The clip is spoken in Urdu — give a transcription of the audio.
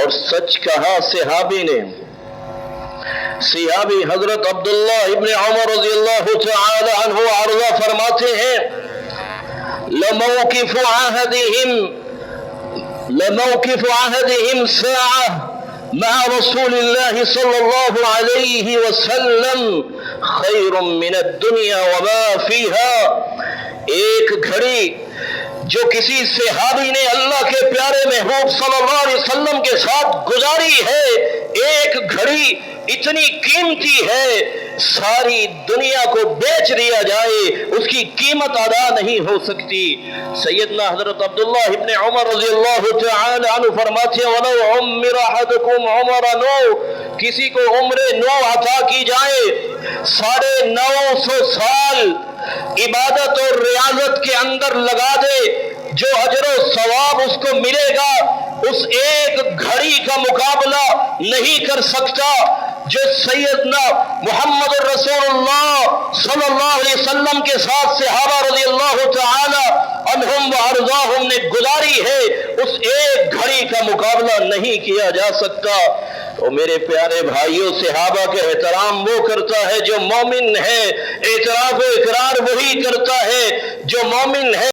اور سچ کہا صحابی نے۔ صحابی حضرت عبداللہ ابن عمر رضی اللہ تعالی عنہ عرضہ فرماتے ہیں لَمَوْقِفُ عَهْدِهِمْ سَاعَةً مع رسول اللہ صلی اللہ علیہ وسلم خیر من الدنیا وما فیہا۔ ایک گھڑی جو کسی صحابی نے اللہ کے پیارے محبوب صلی اللہ علیہ وسلم کے ساتھ گزاری ہے، ایک گھڑی اتنی قیمتی ہے ساری دنیا کو بیچ دیا جائے اس کی قیمت ادا نہیں ہو سکتی۔ سیدنا حضرت عبداللہ ابن عمر رضی اللہ تعالی عنہ فرماتے ہیں وَلَوْ عُمِّرَ أَحَدُكُمْ عُمَرَ نُوح، کسی کو عمر نوح عطا کی جائے، 950 سال عبادت اور ریاضت کے اندر لگا دے، جو اجر و ثواب اس کو ملے گا اس ایک گھڑی کا مقابلہ نہیں کر سکتا جو سیدنا محمد رسول اللہ صلی اللہ علیہ وسلم کے ساتھ صحابہ رضی اللہ تعالی عنہم و ارضاہم نے گزاری ہے، اس ایک گھڑی کا مقابلہ نہیں کیا جا سکتا۔ تو میرے پیارے بھائیوں، صحابہ کے احترام وہ کرتا ہے جو مومن ہے، اعتراف و اقرار وہی کرتا ہے جو مومن ہے۔